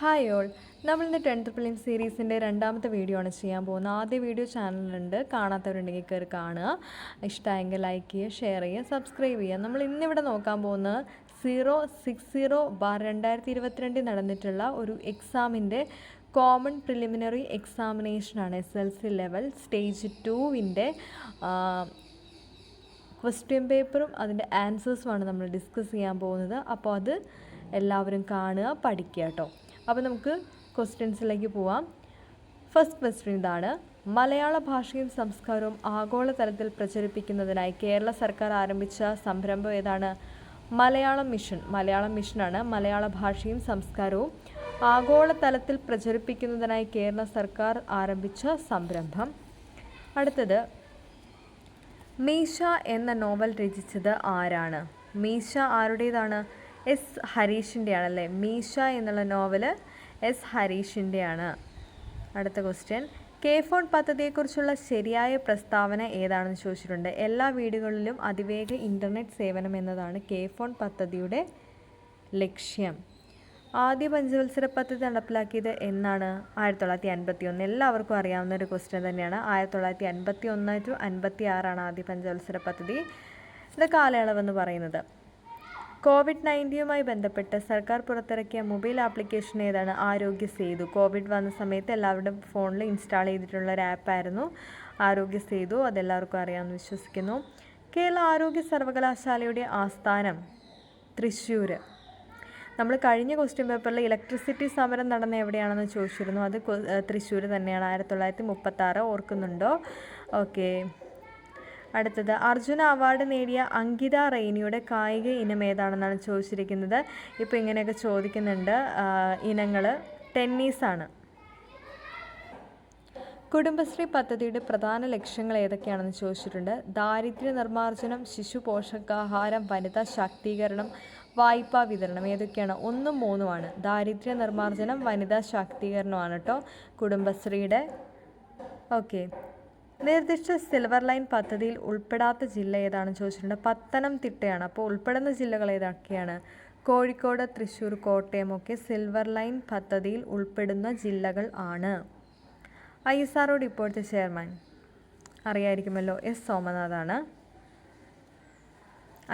Hi all, നമ്മളിന്ന് 10th prelim സീരീസിൻ്റെ രണ്ടാമത്തെ video ആണ് ചെയ്യാൻ പോകുന്നത്. ആദ്യ വീഡിയോ ചാനലുണ്ട്, കാണാത്തവരുണ്ടെങ്കിൽ കയറി കാണുക. ഇഷ്ടമായെങ്കിൽ ലൈക്ക് ചെയ്യുക, ഷെയർ ചെയ്യുക, സബ്സ്ക്രൈബ് ചെയ്യുക. നമ്മൾ ഇന്നിവിടെ നോക്കാൻ പോകുന്നത് 060/2022 നടന്നിട്ടുള്ള ഒരു എക്സാമിൻ്റെ കോമൺ പ്രിലിമിനറി എക്സാമിനേഷനാണ്. SLC ലെവൽ സ്റ്റേജ് 2വിൻ്റെ ക്വസ്റ്റ്യൻ പേപ്പറും അതിൻ്റെ ആൻസേഴ്സുമാണ് നമ്മൾ ഡിസ്കസ് ചെയ്യാൻ പോകുന്നത്. അപ്പോൾ അത് എല്ലാവരും കാണുക, പഠിക്കുക കേട്ടോ. അപ്പോൾ നമുക്ക് ക്വസ്റ്റ്യൻസിലേക്ക് പോവാം. ഫസ്റ്റ് ക്വസ്റ്റ്യൻ ഇതാണ്: മലയാള ഭാഷയും സംസ്കാരവും ആഗോളതലത്തിൽ പ്രചരിപ്പിക്കുന്നതിനായി കേരള സർക്കാർ ആരംഭിച്ച സംരംഭം ഏതാണ്? മലയാളം മിഷനാണ്. മലയാള ഭാഷയും സംസ്കാരവും ആഗോളതലത്തിൽ പ്രചരിപ്പിക്കുന്നതിനായി കേരള സർക്കാർ ആരംഭിച്ച സംരംഭം. അടുത്തത്, മീശ എന്ന നോവൽ രചിച്ചത് ആരാണ്? മീശ ആരുടേതാണ്? എസ് ഹരീഷിൻ്റെയാണല്ലേ. മീശ എന്നുള്ള നോവല് എസ് ഹരീഷിൻ്റെയാണ്. അടുത്ത ക്വസ്റ്റ്യൻ: കെ ഫോൺ പദ്ധതിയെക്കുറിച്ചുള്ള ശരിയായ പ്രസ്താവന ഏതാണെന്ന് ചോദിച്ചിട്ടുണ്ട്. എല്ലാ വീടുകളിലും അതിവേഗ ഇൻ്റർനെറ്റ് സേവനം എന്നതാണ് കെ ഫോൺ പദ്ധതിയുടെ ലക്ഷ്യം. ആദ്യ പഞ്ചവത്സര പദ്ധതി നടപ്പിലാക്കിയത് എന്നാണ്? 1951. എല്ലാവർക്കും അറിയാവുന്ന ഒരു ക്വസ്റ്റ്യൻ തന്നെയാണ്. 1951 to 56 ആദ്യ പഞ്ചവത്സര പദ്ധതി. ഇത് കാലയളവെന്ന് പറയുന്നത്. COVID-19 ബന്ധപ്പെട്ട് സർക്കാർ പുറത്തിറക്കിയ മൊബൈൽ ആപ്ലിക്കേഷൻ ഏതാണ്? ആരോഗ്യ സേതു. കോവിഡ് വന്ന സമയത്ത് എല്ലാവരുടെയും ഫോണിൽ ഇൻസ്റ്റാൾ ചെയ്തിട്ടുള്ള ഒരു ആപ്പായിരുന്നു ആരോഗ്യ സേതു. അതെല്ലാവർക്കും അറിയാമെന്ന് വിശ്വസിക്കുന്നു. കേരള ആരോഗ്യ സർവകലാശാലയുടെ ആസ്ഥാനം തൃശ്ശൂർ. നമ്മൾ കഴിഞ്ഞ ക്വസ്റ്റ്യൻ പേപ്പറിൽ ഇലക്ട്രിസിറ്റി സമരം നടന്ന എവിടെയാണെന്ന് ചോദിച്ചിരുന്നു. അത് തൃശ്ശൂർ തന്നെയാണ്. 1936. ഓർക്കുന്നുണ്ടോ? ഓക്കെ. അടുത്തത്, അർജുന അവാർഡ് നേടിയ അങ്കിത റെയ്നിയുടെ കായിക ഇനം ഏതാണെന്നാണ് ചോദിച്ചിരിക്കുന്നത്. ഇപ്പോൾ ഇങ്ങനെയൊക്കെ ചോദിക്കുന്നുണ്ട്. ഇനങ്ങൾ ടെന്നീസാണ്. കുടുംബശ്രീ പദ്ധതിയുടെ പ്രധാന ലക്ഷ്യങ്ങൾ ഏതൊക്കെയാണെന്ന് ചോദിച്ചിട്ടുണ്ട്. ദാരിദ്ര്യ നിർമ്മാർജ്ജനം, ശിശു പോഷകാഹാരം, വനിതാ ശാക്തീകരണം, വായ്പാ വിതരണം. ഏതൊക്കെയാണ്? 1ഉം 3ഉമാണ്. ദാരിദ്ര്യ നിർമ്മാർജ്ജനം, വനിതാ ശാക്തീകരണമാണ് കേട്ടോ കുടുംബശ്രീയുടെ. ഓക്കെ. നിർദ്ദിഷ്ട സിൽവർ ലൈൻ പദ്ധതിയിൽ ഉൾപ്പെടാത്ത ജില്ല ഏതാണെന്ന് ചോദിച്ചിട്ടുണ്ട്. പത്തനംതിട്ടയാണ്. അപ്പോൾ ഉൾപ്പെടുന്ന ജില്ലകൾ ഏതൊക്കെയാണ്? കോഴിക്കോട്, തൃശ്ശൂർ, കോട്ടയം ഒക്കെ സിൽവർ ലൈൻ പദ്ധതിയിൽ ഉൾപ്പെടുന്ന ജില്ലകൾ ആണ്. ISROയുടെ ഇപ്പോഴത്തെ ചെയർമാൻ അറിയായിരിക്കുമല്ലോ, എസ് സോമനാഥാണ്.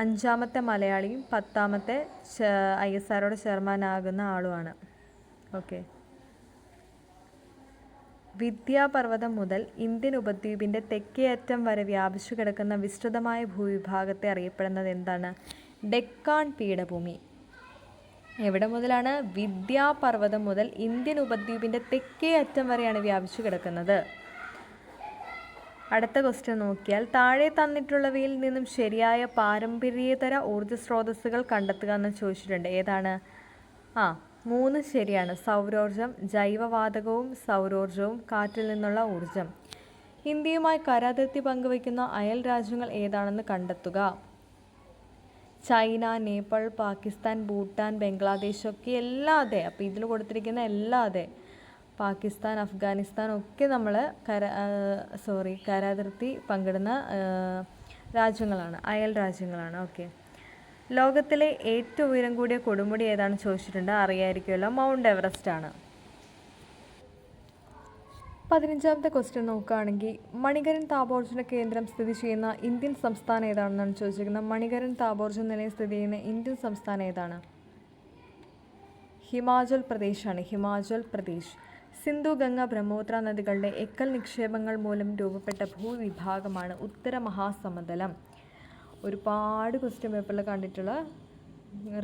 5ാമത്തെ മലയാളിയും 10ാമത്തെ ISROയുടെ ചെയർമാനാകുന്ന ആളുമാണ്. ഓക്കെ. വിദ്യാപർവ്വതം മുതൽ ഇന്ത്യൻ ഉപദ്വീപിൻ്റെ തെക്കേ അറ്റം വരെ വ്യാപിച്ചു കിടക്കുന്ന വിസ്തൃതമായ ഭൂവിഭാഗത്തെ അറിയപ്പെടുന്നത് എന്താണ്? ഡെക്കാൻ പീഠഭൂമി. എവിടെ മുതലാണ്? വിദ്യാപർവ്വതം മുതൽ ഇന്ത്യൻ ഉപദ്വീപിൻ്റെ തെക്കേ അറ്റം വരെയാണ് വ്യാപിച്ചു കിടക്കുന്നത്. അടുത്ത ക്വസ്റ്റ്യൻ നോക്കിയാൽ, താഴെ തന്നിട്ടുള്ളവയിൽ നിന്നും ശരിയായ പാരമ്പര്യേതര ഊർജ്ജ സ്രോതസ്സുകൾ കണ്ടെത്തുക എന്ന് ചോദിച്ചിട്ടുണ്ട്. ഏതാണ്? 3 ശരിയാണ്. സൗരോർജം, ജൈവവാതകവും സൗരോർജവും, കാറ്റിൽ നിന്നുള്ള ഊർജം. ഇന്ത്യയുമായി കരാതിർത്തി പങ്കുവയ്ക്കുന്ന അയൽ രാജ്യങ്ങൾ ഏതാണെന്ന് കണ്ടെത്തുക. ചൈന, നേപ്പാൾ, പാകിസ്ഥാൻ, ഭൂട്ടാൻ, ബംഗ്ലാദേശ് ഒക്കെ എല്ലാം അതെ. അപ്പോൾ ഇതിൽ കൊടുത്തിരിക്കുന്ന എല്ലാം അതെ. പാകിസ്ഥാൻ, അഫ്ഗാനിസ്ഥാൻ ഒക്കെ നമ്മൾ കരാതിർത്തി പങ്കിടുന്ന രാജ്യങ്ങളാണ്, അയൽ രാജ്യങ്ങളാണ്. ഓക്കെ. ലോകത്തിലെ ഏറ്റവും ഉയരം കൂടിയ കൊടുമുടി ഏതാണെന്ന് ചോദിച്ചിട്ടുണ്ട്. അറിയായിരിക്കുമല്ലോ, മൗണ്ട് എവറസ്റ്റ് ആണ്. 15ാമത്തെ ക്വസ്റ്റ്യൻ നോക്കുകയാണെങ്കിൽ, മണികരൻ താപോർജ്ജന കേന്ദ്രം സ്ഥിതി ചെയ്യുന്ന ഇന്ത്യൻ സംസ്ഥാനം ഏതാണെന്നാണ് ചോദിച്ചിരിക്കുന്നത്. മണികരൻ താപോർജ്ജന നിലയം സ്ഥിതി ചെയ്യുന്ന ഇന്ത്യൻ സംസ്ഥാനം ഏതാണ്? ഹിമാചൽ പ്രദേശാണ്. ഹിമാചൽ പ്രദേശ്. സിന്ധു, ഗംഗ, ബ്രഹ്മപുത്ര നദികളുടെ എക്കൽ നിക്ഷേപങ്ങൾ മൂലം രൂപപ്പെട്ട ഭൂവിഭാഗമാണ് ഉത്തര മഹാസമതലം. ഒരുപാട് ക്വസ്റ്റ്യൻ പേപ്പറിൽ കണ്ടിട്ടുള്ള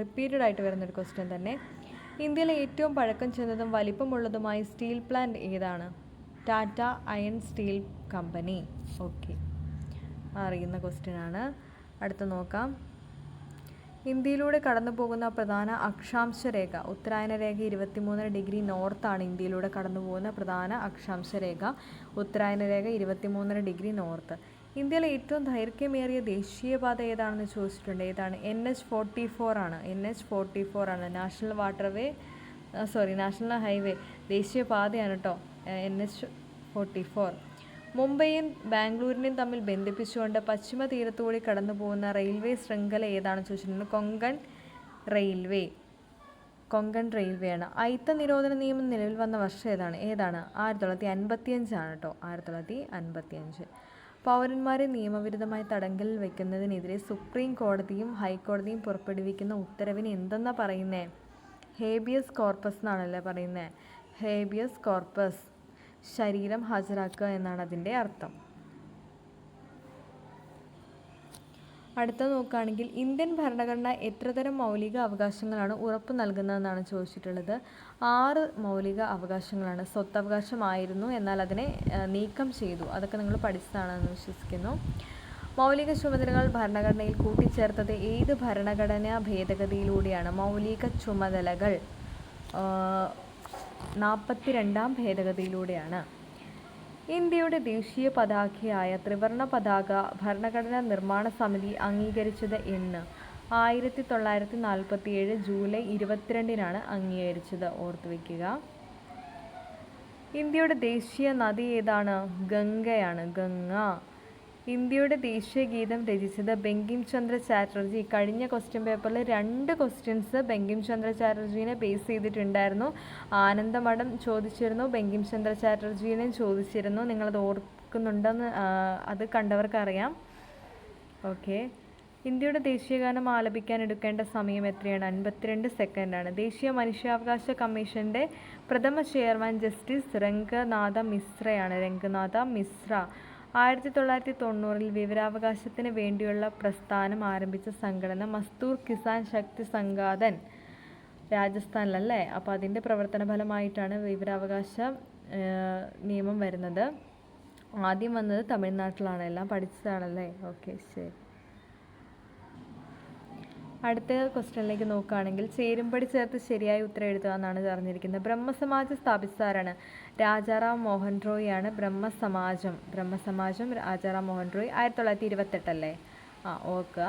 റിപ്പീറ്റഡ് ആയിട്ട് വരുന്നൊരു ക്വസ്റ്റ്യൻ തന്നെ. ഇന്ത്യയിലെ ഏറ്റവും പഴക്കം ചെന്നതും വലിപ്പമുള്ളതുമായ സ്റ്റീൽ പ്ലാന്റ് ഏതാണ്? Tata iron steel company. Okay, അറിയുന്ന ക്വസ്റ്റ്യനാണ്. അടുത്ത് നോക്കാം. ഇന്ത്യയിലൂടെ കടന്നു പോകുന്ന പ്രധാന അക്ഷാംശ രേഖ. ഉത്തരായന രേഖ 23 ഡിഗ്രി നോർത്താണ്. ഇന്ത്യയിലൂടെ കടന്നു പോകുന്ന പ്രധാന അക്ഷാംശ രേഖ ഉത്തരായന രേഖ 23 ഡിഗ്രി നോർത്ത്. ഇന്ത്യയിലെ ഏറ്റവും ദൈർഘ്യമേറിയ ദേശീയപാത ഏതാണെന്ന് ചോദിച്ചിട്ടുണ്ട്. ഏതാണ്? NH44 ആണ്. NH44 ആണ്. നാഷണൽ ഹൈവേ, ദേശീയപാതയാണ് കേട്ടോ NH44. മുംബൈയും ബാംഗ്ലൂരിനെയും തമ്മിൽ ബന്ധിപ്പിച്ചുകൊണ്ട് പശ്ചിമ തീരത്തുകൂടി കടന്നു പോകുന്ന റെയിൽവേ ശൃംഖല ഏതാണെന്ന് ചോദിച്ചിട്ടുണ്ട്. കൊങ്കൺ റെയിൽവേ. കൊങ്കൺ റെയിൽവേയാണ്. അയിത്ത നിരോധന നിയമം നിലവിൽ വന്ന വർഷം ഏതാണ്? 1955 കേട്ടോ. 1955. പൗരന്മാരെ നിയമവിരുദ്ധമായി തടങ്കലിൽ വയ്ക്കുന്നതിനെതിരെ സുപ്രീം കോടതിയും ഹൈക്കോടതിയും പുറപ്പെടുവിക്കുന്ന ഉത്തരവിന് എന്തെന്നാ പറയുന്നേ? ഹേബിയസ് കോർപ്പസ് എന്നാണല്ലേ പറയുന്നത്. ഹേബിയസ് കോർപ്പസ്, ശരീരം ഹാജരാക്കുക എന്നാണ് അതിൻ്റെ അർത്ഥം. അടുത്ത നോക്കുകയാണെങ്കിൽ ഇന്ത്യൻ ഭരണഘടന എത്രതരം മൗലിക അവകാശങ്ങളാണ് ഉറപ്പു നൽകുന്നതെന്നാണ് ചോദിച്ചിട്ടുള്ളത്. 6 മൗലിക അവകാശങ്ങളാണ്. സ്വത്തവകാശമായിരുന്നു, എന്നാൽ അതിനെ നീക്കം ചെയ്തു. അതൊക്കെ നിങ്ങൾ പഠിച്ചതാണെന്ന് വിശ്വസിക്കുന്നു. മൗലിക ചുമതലകൾ ഭരണഘടനയിൽ കൂട്ടിച്ചേർത്തത് ഏത് ഭരണഘടനാ ഭേദഗതിയിലൂടെയാണ്? മൗലിക ചുമതലകൾ 42ാം ഭേദഗതിയിലൂടെയാണ്. ഇന്ത്യയുടെ ദേശീയ പതാകയായ ത്രിവർണ പതാക ഭരണഘടനാ നിർമ്മാണ സമിതി അംഗീകരിച്ചത് എന്ന്? 1947 ജൂലൈ 22-നാണ് അംഗീകരിച്ചത്. ഓർത്തുവെക്കുക. ഇന്ത്യയുടെ ദേശീയ നദി ഏതാണ്? ഗംഗയാണ്. ഗംഗ. ഇന്ത്യയുടെ ദേശീയ ഗീതം രചിച്ചത് ബങ്കിം ചന്ദ്ര ചാറ്റർജി. കഴിഞ്ഞ ക്വസ്റ്റ്യൻ പേപ്പറിൽ 2 ക്വസ്റ്റ്യൻസ് ബങ്കിം ചന്ദ്ര ചാറ്റർജീനെ ബേസ് ചെയ്തിട്ടുണ്ടായിരുന്നു. ആനന്ദമഠം ചോദിച്ചിരുന്നു, ബങ്കിം ചന്ദ്ര ചാറ്റർജീനെയും ചോദിച്ചിരുന്നു. നിങ്ങളത് ഓർക്കുന്നുണ്ടെന്ന് അത് കണ്ടവർക്കറിയാം. ഓക്കെ. ഇന്ത്യയുടെ ദേശീയഗാനം ആലപിക്കാൻ എടുക്കേണ്ട സമയം എത്രയാണ്? 52 സെക്കൻഡാണ്. ദേശീയ മനുഷ്യാവകാശ കമ്മീഷൻ്റെ പ്രഥമ ചെയർമാൻ ജസ്റ്റിസ് രംഗനാഥ മിശ്രയാണ്. രംഗനാഥ മിശ്ര. 1990 വിവരാവകാശത്തിന് വേണ്ടിയുള്ള പ്രസ്ഥാനം ആരംഭിച്ച സംഘടന മസ്ദൂർ കിസാൻ ശക്തി സംഘാതൻ. രാജസ്ഥാനിലല്ലേ? അപ്പോൾ അതിൻ്റെ പ്രവർത്തന ഫലമായിട്ടാണ് വിവരാവകാശ നിയമം വരുന്നത്. ആദ്യം വന്നത് തമിഴ്നാട്ടിലാണ്. എല്ലാം പഠിച്ചതാണല്ലേ? ഓക്കെ, ശരി. അടുത്ത ക്വസ്റ്റ്യനിലേക്ക് നോക്കുകയാണെങ്കിൽ ചേരുംപടി ചേർത്ത് ശരിയായ ഉത്തരം എഴുതുക എന്നാണ് പറഞ്ഞിരിക്കുന്നത്. ബ്രഹ്മസമാജം സ്ഥാപിച്ചതാരാണ്? രാജാറാം മോഹൻ റോയ് ആണ്. ബ്രഹ്മസമാജം രാജാറാം മോഹൻ റോയ്. 1928 അല്ലേ? ഓർക്കുക.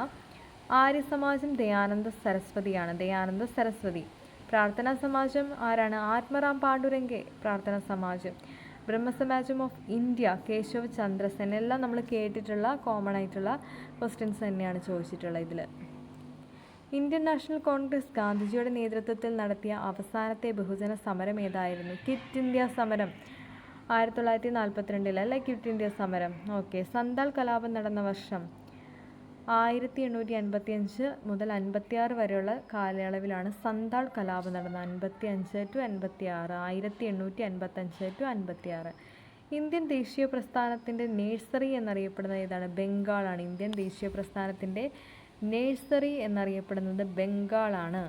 ആര്യസമാജം ദയാനന്ദ സരസ്വതിയാണ്. ദയാനന്ദ സരസ്വതി. പ്രാർത്ഥനാ സമാജം ആരാണ്? ആത്മറാം പാണ്ഡുരംഗെ. പ്രാർത്ഥനാ സമാജം. ബ്രഹ്മസമാജം ഓഫ് ഇന്ത്യ കേശവ് ചന്ദ്രസെൻ. എല്ലാം നമ്മൾ കേട്ടിട്ടുള്ള കോമൺ ആയിട്ടുള്ള ക്വസ്റ്റ്യൻസ് തന്നെയാണ് ചോദിച്ചിട്ടുള്ളത് ഇതിൽ. ഇന്ത്യൻ നാഷണൽ കോൺഗ്രസ് ഗാന്ധിജിയുടെ നേതൃത്വത്തിൽ നടത്തിയ അവസാനത്തെ ബഹുജന സമരം ഏതായിരുന്നു? ക്വിറ്റ് ഇന്ത്യ സമരം. 1942 അല്ലേ ക്വിറ്റ് ഇന്ത്യ സമരം? ഓക്കെ. സന്താൾ കലാപം നടന്ന വർഷം? 1855 മുതൽ 56 വരെയുള്ള കാലയളവിലാണ് സന്താൾ കലാപം നടന്നത്. 55 to 56. 1855 to 56. ഇന്ത്യൻ ദേശീയ പ്രസ്ഥാനത്തിൻ്റെ നേഴ്സറി എന്നറിയപ്പെടുന്നത് ഏതാണ്? ബംഗാളാണ്. ഇന്ത്യൻ ദേശീയ പ്രസ്ഥാനത്തിൻ്റെ നേഴ്സറി എന്നറിയപ്പെടുന്നത് ബംഗാളാണ്.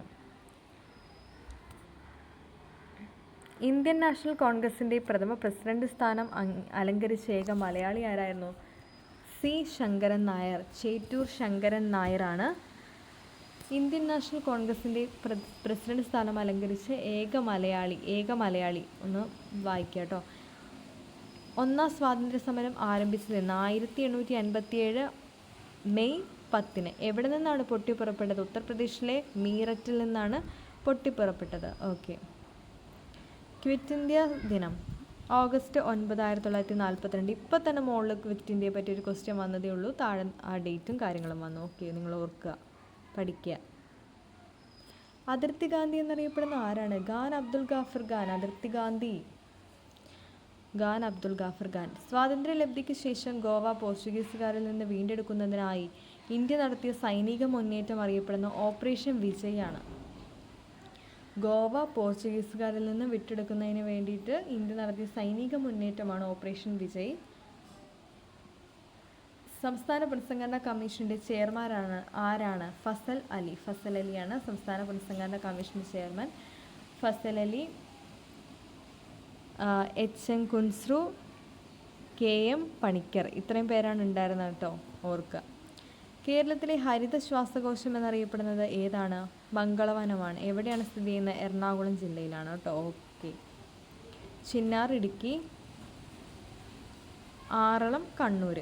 ഇന്ത്യൻ നാഷണൽ കോൺഗ്രസിൻ്റെ പ്രഥമ പ്രസിഡന്റ് സ്ഥാനം അലങ്കരിച്ച ഏക മലയാളി ആരായിരുന്നു? സി ശങ്കരൻ നായർ. ചേറ്റൂർ ശങ്കരൻ നായരാണ് ഇന്ത്യൻ നാഷണൽ കോൺഗ്രസിൻ്റെ പ്രസിഡന്റ് സ്ഥാനം അലങ്കരിച്ച ഏക മലയാളി. ഒന്ന് വായിക്കാം കേട്ടോ. ഒന്നാം സ്വാതന്ത്ര്യ സമരം ആരംഭിച്ചതെന്ന്? 1857 മെയ് 10. എവിടെ നിന്നാണ് പൊട്ടിപ്പുറപ്പെട്ടത്? ഉത്തർപ്രദേശിലെ മീററ്റിൽ നിന്നാണ് പൊട്ടിപ്പുറപ്പെട്ടത്. ഓക്കെ. ക്വിറ്റ് ഇന്ത്യ ദിനം ഓഗസ്റ്റ് 9, 1942. ഇപ്പോൾ തന്നെ മുകളിൽ ക്വിറ്റ് ഇന്ത്യയെ പറ്റി ഒരു ക്വസ്റ്റ്യൻ വന്നതേ ഉള്ളൂ. താഴെ ആ ഡേറ്റും കാര്യങ്ങളും വന്നു. ഓക്കെ, നിങ്ങൾ ഓർക്കുക, പഠിക്കുക. അതിർത്തി ഗാന്ധി എന്നറിയപ്പെടുന്ന ആരാണ്? ഖാൻ അബ്ദുൽ ഗാഫർ ഖാൻ. അതിർത്തി ഗാന്ധി ഖാൻ അബ്ദുൽ ഗാഫർ ഖാൻ. സ്വാതന്ത്ര്യലബ്ധിക്ക് ശേഷം ഗോവ പോർച്ചുഗീസുകാരിൽ നിന്ന് വീണ്ടെടുക്കുന്നതിനായി ഇന്ത്യ നടത്തിയ സൈനിക മുന്നേറ്റം അറിയപ്പെടുന്ന ഓപ്പറേഷൻ വിജയ് ആണ്. ഗോവ പോർച്ചുഗീസുകാരിൽ നിന്ന് വിട്ടെടുക്കുന്നതിന് വേണ്ടിയിട്ട് ഇന്ത്യ നടത്തിയ സൈനിക മുന്നേറ്റമാണ് ഓപ്പറേഷൻ വിജയ്. സംസ്ഥാന പുനഃസംഘടനാ കമ്മീഷൻ്റെ ചെയർമാനാണ് ആരാണ്? ഫസൽ അലിയാണ് സംസ്ഥാന പുനഃസംഘടനാ കമ്മീഷൻ്റെ ചെയർമാൻ. ഫസൽ അലി, എച്ച്.എൻ. കുൻസ്രു, കെ.എം. പണിക്കർ. ഇത്രയും പേരാണ് ഉണ്ടായിരുന്നത് കേട്ടോ, ഓർക്കുക. കേരളത്തിലെ ഹരിത ശ്വാസകോശം എന്നറിയപ്പെടുന്നത് ഏതാണ്? മംഗളവനമാണ്. എവിടെയാണ് സ്ഥിതി ചെയ്യുന്നത്? എറണാകുളം ജില്ലയിലാണ് കേട്ടോ. ഓക്കെ. ചിന്നാർ ഇടുക്കി, ആറളം കണ്ണൂർ.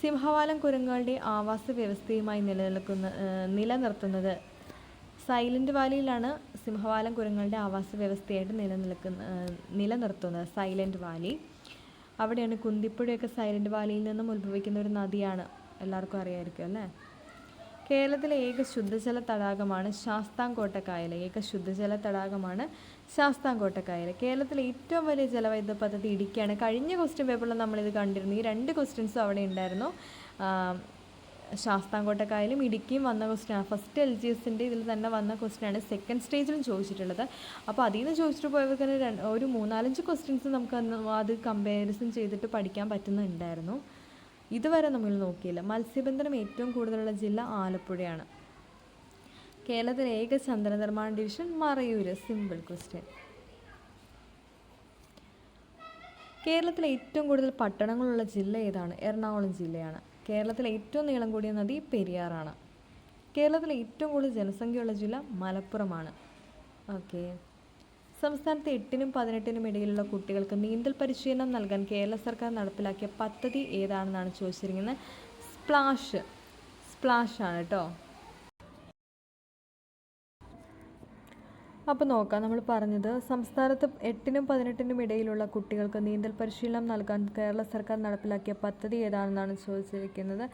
സിംഹവാലൻ കുരങ്ങുകളുടെ ആവാസ വ്യവസ്ഥയുമായി നിലനിർത്തുന്നത്? സൈലൻറ്റ് വാലിയിലാണ് സിംഹവാലൻ കുരങ്ങുകളുടെ ആവാസ വ്യവസ്ഥയായിട്ട് നിലനിർത്തുന്നത്. Silent Valley. അവിടെയാണ്. കുന്തിപ്പുഴയൊക്കെ സൈലൻറ്റ് വാലിയിൽ നിന്നും ഉത്ഭവിക്കുന്ന ഒരു നദിയാണ്. എല്ലാവർക്കും അറിയാമായിരിക്കും അല്ലേ? കേരളത്തിലെ ഏക ശുദ്ധജല തടാകമാണ് ശാസ്താംകോട്ട കായൽ. ഏക ശുദ്ധജല തടാകമാണ് ശാസ്താംകോട്ട കായൽ. കേരളത്തിലെ ഏറ്റവും വലിയ ജലവൈദ്യുത പദ്ധതി ഇടുക്കിയാണ്. കഴിഞ്ഞ ക്വസ്റ്റ്യൻ പേപ്പറിൽ നമ്മളിത് കണ്ടിരുന്നു. ഈ 2 ക്വസ്റ്റ്യൻസും അവിടെ ഉണ്ടായിരുന്നു. ശാസ്താംകോട്ട കായലും ഇടുക്കിയും വന്ന ക്വസ്റ്റ്യനാണ്. ഫസ്റ്റ് LGSൻ്റെ ഇതിൽ തന്നെ വന്ന ക്വസ്റ്റ്യനാണ്. സെക്കൻഡ് സ്റ്റേജിലും ചോദിച്ചിട്ടുള്ളത്. അപ്പോൾ അതിൽ നിന്ന് ചോദിച്ചിട്ട് പോയവർക്ക് ഒരു 3-4 ക്വസ്റ്റ്യൻസ് നമുക്ക് അത് കമ്പാരിസൺ ചെയ്തിട്ട് പഠിക്കാൻ പറ്റുന്നുണ്ടായിരുന്നു. ഇതുവരെ നമ്മൾ നോക്കിയില്ല. മത്സ്യബന്ധനം ഏറ്റവും കൂടുതലുള്ള ജില്ല ആലപ്പുഴയാണ്. കേരളത്തിലെ ഏക ചന്ദന നിർമ്മാണ ഡിവിഷൻ മറയൂര്. Simple question. കേരളത്തിലെ ഏറ്റവും കൂടുതൽ പട്ടണങ്ങളുള്ള ജില്ല ഏതാണ്? എറണാകുളം ജില്ലയാണ്. കേരളത്തിലെ ഏറ്റവും നീളം കൂടിയ നദി പെരിയാറാണ്. കേരളത്തിലെ ഏറ്റവും കൂടുതൽ ജനസംഖ്യയുള്ള ജില്ല മലപ്പുറമാണ്. ഓക്കെ. സംസ്ഥാനത്ത് 8-നും 18-നും ഇടയിലുള്ള കുട്ടികൾക്ക് നീന്തൽ പരിശീലനം നൽകാൻ കേരള സർക്കാർ നടപ്പിലാക്കിയ പദ്ധതി ഏതാണെന്നാണ് ചോദിച്ചിരിക്കുന്നത്. സ്പ്ലാഷ് ആണ് കേട്ടോ. അപ്പോൾ നോക്കാം, നമ്മൾ പറഞ്ഞത് സംസ്ഥാനത്ത് 8-നും 18-നും ഇടയിലുള്ള കുട്ടികൾക്ക് നീന്തൽ പരിശീലനം നൽകാൻ കേരള സർക്കാർ നടപ്പിലാക്കിയ പദ്ധതി ഏതാണെന്നാണ് ചോദിച്ചിരിക്കുന്നത്.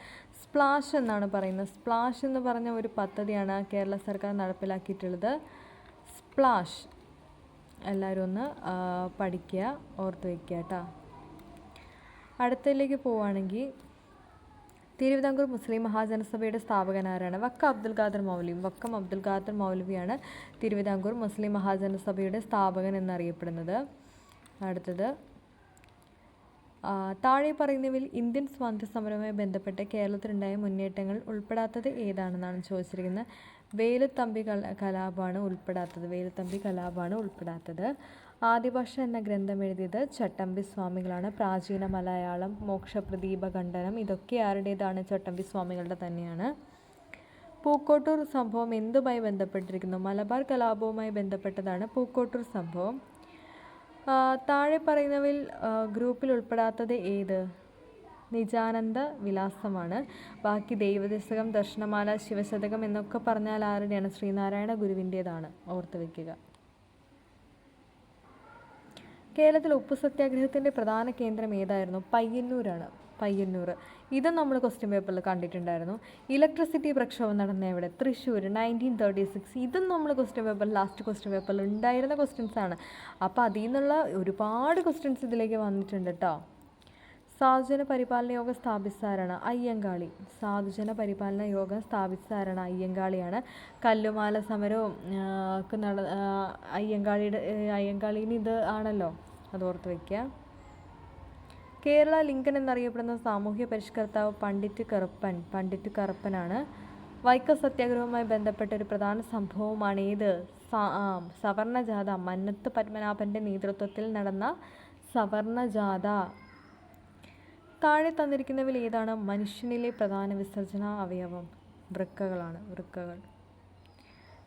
സ്പ്ലാഷ് എന്നാണ് പറയുന്നത്. സ്പ്ലാഷ് എന്ന് പറഞ്ഞ ഒരു പദ്ധതിയാണ് കേരള സർക്കാർ നടപ്പിലാക്കിയിട്ടുള്ളത്. സ്പ്ലാഷ് എല്ലാവരും ഒന്ന് പഠിക്കുക, ഓർത്ത് വയ്ക്കുക കേട്ടോ. അടുത്തതിലേക്ക് പോവുകയാണെങ്കിൽ തിരുവിതാംകൂർ മുസ്ലിം മഹാജനസഭയുടെ സ്ഥാപകനാരാണ്? വക്കം അബ്ദുൽ ഖാദർ മൗലവിയാണ് തിരുവിതാംകൂർ മുസ്ലിം മഹാജനസഭയുടെ സ്ഥാപകൻ എന്നറിയപ്പെടുന്നത്. അടുത്തത്, താഴെ പറയുന്നവയിൽ ഇന്ത്യൻ സ്വാതന്ത്ര്യ സമരവുമായി ബന്ധപ്പെട്ട് കേരളത്തിലുണ്ടായ മുന്നേറ്റങ്ങൾ ഉൾപ്പെടാത്തത് ഏതാണെന്നാണ് ചോദിച്ചിരിക്കുന്നത്. വേലുത്തമ്പി കലാപമാണ് ഉൾപ്പെടാത്തത്. ആദിഭാഷ എന്ന ഗ്രന്ഥം എഴുതിയത് ചട്ടമ്പി സ്വാമികളാണ്. പ്രാചീന മലയാളം, മോക്ഷപ്രദീപ ഖണ്ഡനം, ഇതൊക്കെ ആരുടേതാണ്? ചട്ടമ്പി സ്വാമികളുടെ തന്നെയാണ്. പൂക്കോട്ടൂർ സംഭവം എന്തുമായി ബന്ധപ്പെട്ടിരിക്കുന്നു? മലബാർ കലാപവുമായി ബന്ധപ്പെട്ടതാണ് പൂക്കോട്ടൂർ സംഭവം. താഴെ പറയുന്നവയിൽ ഗ്രൂപ്പിൽ ഉൾപ്പെടാത്തത് ഏത്? നിജാനന്ദ വിലാസമാണ്. ബാക്കി ദൈവദശകം, ദർശനമാല, ശിവശതകം എന്നൊക്കെ പറഞ്ഞാൽ ആരുടെയാണ്? ശ്രീനാരായണ ഗുരുവിൻ്റേതാണ്. ഓർത്ത് വയ്ക്കുക. കേരളത്തിൽ ഉപ്പു സത്യാഗ്രഹത്തിൻ്റെ പ്രധാന കേന്ദ്രം ഏതായിരുന്നു? പയ്യന്നൂർ. ഇത് നമ്മൾ ക്വസ്റ്റ്യൻ പേപ്പറിൽ കണ്ടിട്ടുണ്ടായിരുന്നു. ഇലക്ട്രിസിറ്റി പ്രക്ഷോഭം നടന്ന എവിടെ? തൃശ്ശൂർ, 1936. ഇതും നമ്മൾ ലാസ്റ്റ് ക്വസ്റ്റ്യൻ പേപ്പറിൽ ഉണ്ടായിരുന്ന ക്വസ്റ്റ്യൻസാണ്. അപ്പോൾ അതിൽ നിന്നുള്ള ഒരുപാട് ക്വസ്റ്റ്യൻസ് ഇതിലേക്ക് വന്നിട്ടുണ്ട് കേട്ടോ. സാധുജന പരിപാലന യോഗം സ്ഥാപിച്ചതാരാണ്? അയ്യങ്കാളി. അയ്യങ്കാളിയാണ്. കല്ലുമാല സമരവും ഒക്കെ അയ്യങ്കാളിന് ഇത് ആണല്ലോ, അത് ഓർത്ത് വയ്ക്കുക. കേരള ലിങ്കൻ എന്നറിയപ്പെടുന്ന സാമൂഹ്യ പരിഷ്കർത്താവ് പണ്ഡിറ്റ് കറുപ്പനാണ്. വൈക്കം സത്യാഗ്രഹവുമായി ബന്ധപ്പെട്ട ഒരു പ്രധാന സംഭവമാണ് ഏത്? സവർണജാഥ. മന്നത്ത് പത്മനാഭൻ്റെ നേതൃത്വത്തിൽ നടന്ന സവർണജാഥ. താഴെ തന്നിരിക്കുന്നവയിൽ ഏതാണ് മനുഷ്യനിലെ പ്രധാന വിസർജന അവയവം? വൃക്കകൾ.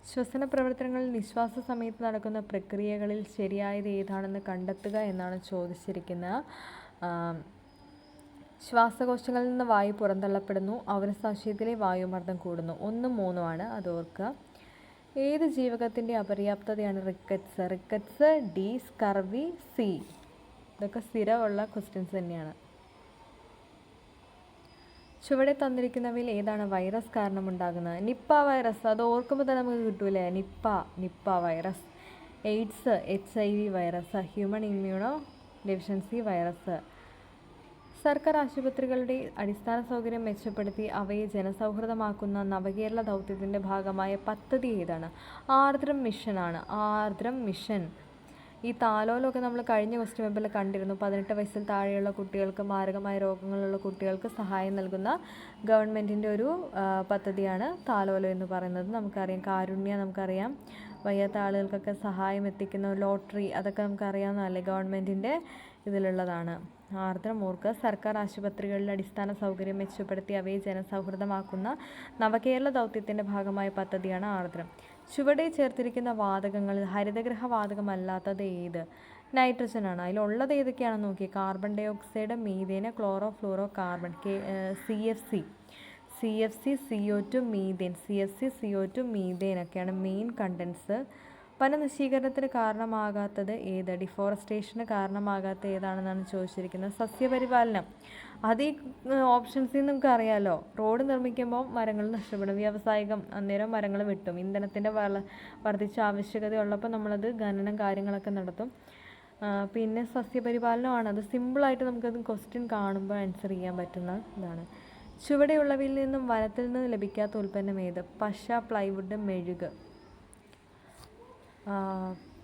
ശ്വസന പ്രവർത്തനങ്ങളിൽ നിശ്വാസ സമയത്ത് നടക്കുന്ന പ്രക്രിയകളിൽ ശരിയായത് ഏതാണെന്ന് കണ്ടെത്തുക എന്നാണ് ചോദിച്ചിരിക്കുന്നത്. ശ്വാസകോശങ്ങളിൽ നിന്ന് വായു പുറന്തള്ളപ്പെടുന്നു. ഔരസാശയത്തിലെ വായുമർദ്ദം കൂടുന്നു. 1, 3 ആണ്, അത് ഓർക്കുക. ഏത് ജീവകത്തിൻ്റെ അപര്യാപ്തതയാണ് റിക്കറ്റ്സ്? ഡി. സ്കർവി. സി. ഇതൊക്കെ സ്ഥിരമുള്ള ക്വസ്റ്റ്യൻസ് തന്നെയാണ്. ചുവടെ തന്നിരിക്കുന്നവയിൽ ഏതാണ് വൈറസ് കാരണമുണ്ടാകുന്നത്? Nipah virus. അത് ഓർക്കുമ്പോൾ തന്നെ നമുക്ക് കിട്ടൂലേ? Nipah virus. AIDS, HIV virus. Human immuno deficiency virus. സർക്കാർ ആശുപത്രികളുടെ അടിസ്ഥാന സൗകര്യം മെച്ചപ്പെടുത്തി അവയെ ജനസൗഹൃദമാക്കുന്ന നവകേരള ദൗത്യത്തിൻ്റെ ഭാഗമായ പദ്ധതി ഏതാണ്? ആർദ്രം മിഷൻ. ഈ താലോലമൊക്കെ നമ്മൾ കഴിഞ്ഞ ക്വസ്റ്റ്യൻ പേപ്പറിൽ കണ്ടിരുന്നു. 18 വയസ്സിൽ താഴെയുള്ള കുട്ടികൾക്ക്, മാരകമായ രോഗങ്ങളുള്ള കുട്ടികൾക്ക് സഹായം നൽകുന്ന ഗവൺമെൻറ്റിൻ്റെ ഒരു പദ്ധതിയാണ് താലോലം എന്ന് പറയുന്നത്. നമുക്കറിയാം. കാരുണ്യ നമുക്കറിയാം. വയ്യാത്ത ആളുകൾക്കൊക്കെ സഹായം എത്തിക്കുന്ന ലോട്ടറി, അതൊക്കെ നമുക്കറിയാവുന്നതല്ലേ, ഗവൺമെൻറ്റിൻ്റെ ഇതിലുള്ളതാണ്. ആർദ്രം ഓർക്കുക. സർക്കാർ ആശുപത്രികളിലെ അടിസ്ഥാന സൗകര്യം മെച്ചപ്പെടുത്തി അവയെ ജനസൗഹൃദമാക്കുന്ന നവകേരള ദൗത്യത്തിൻ്റെ ഭാഗമായ പദ്ധതിയാണ് ആർദ്രം. ചുവടെ ചേർത്തിരിക്കുന്ന വാതകങ്ങളിൽ ഹരിതഗൃഹ വാതകമല്ലാത്തത് ഏത്? നൈട്രജനാണ്. അതിലുള്ളത് ഏതൊക്കെയാണെന്ന് നോക്കി. Carbon dioxide, methane, chlorofluorocarbon. CFC, CO2, methane. CFC, CO2, methane ഒക്കെയാണ് മെയിൻ കണ്ടൻസ്. വനനശീകരണത്തിന് കാരണമാകാത്തത് ഏത്? ഡിഫോറസ്റ്റേഷന് കാരണമാകാത്ത ഏതാണെന്നാണ് ചോദിച്ചിരിക്കുന്നത്. സസ്യപരിപാലനം. അത് ഈ ഓപ്ഷൻസിൽ നിന്ന് നമുക്ക് അറിയാമല്ലോ. റോഡ് നിർമ്മിക്കുമ്പോൾ മരങ്ങൾ നഷ്ടപ്പെടും. വ്യാവസായികം, അന്നേരം മരങ്ങൾ വെട്ടും. ഇന്ധനത്തിൻ്റെ വർദ്ധിച്ച ആവശ്യകതയുള്ളപ്പോൾ നമ്മളത് ഖനനം കാര്യങ്ങളൊക്കെ നടത്തും. പിന്നെ സസ്യപരിപാലനമാണ്. അത് സിമ്പിളായിട്ട് നമുക്കത് ക്വസ്റ്റ്യൻ കാണുമ്പോൾ ആൻസർ ചെയ്യാൻ പറ്റുന്ന ഇതാണ്. ചുവടെയുള്ളവയിൽ നിന്നും വനത്തിൽ നിന്ന് ലഭിക്കാത്ത ഉൽപ്പന്നം ഏത്? പശ, പ്ലൈവുഡ്, മെഴുക്.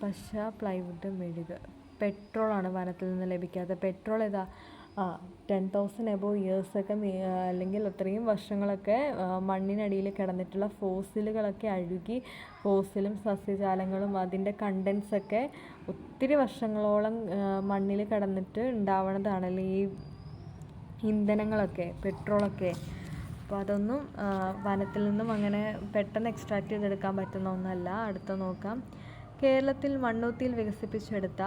പശ, പ്ലൈവുഡ്, മെഴുക്. പെട്രോളാണ് വനത്തിൽ നിന്ന് ലഭിക്കാത്ത. പെട്രോൾ ഏതാ? 10,000 എബോവ് ഇയേഴ്സൊക്കെ അല്ലെങ്കിൽ അത്രയും വർഷങ്ങളൊക്കെ മണ്ണിനടിയിൽ കിടന്നിട്ടുള്ള ഫോസിലുകളൊക്കെ അഴുകി, ഫോസിലും സസ്യജാലങ്ങളും അതിൻ്റെ കണ്ടൻസൊക്കെ ഒത്തിരി വർഷങ്ങളോളം മണ്ണിൽ കിടന്നിട്ട് ഉണ്ടാവണതാണല്ലോ ഈ ഇന്ധനങ്ങളൊക്കെ, പെട്രോളൊക്കെ. അപ്പോൾ അതൊന്നും വനത്തിൽ നിന്നും അങ്ങനെ പെട്ടെന്ന് എക്സ്ട്രാക്ട് ചെയ്തെടുക്കാൻ പറ്റുന്ന ഒന്നല്ല. അടുത്ത നോക്കാം. കേരളത്തിൽ മണ്ണുത്തിയിൽ വികസിപ്പിച്ചെടുത്ത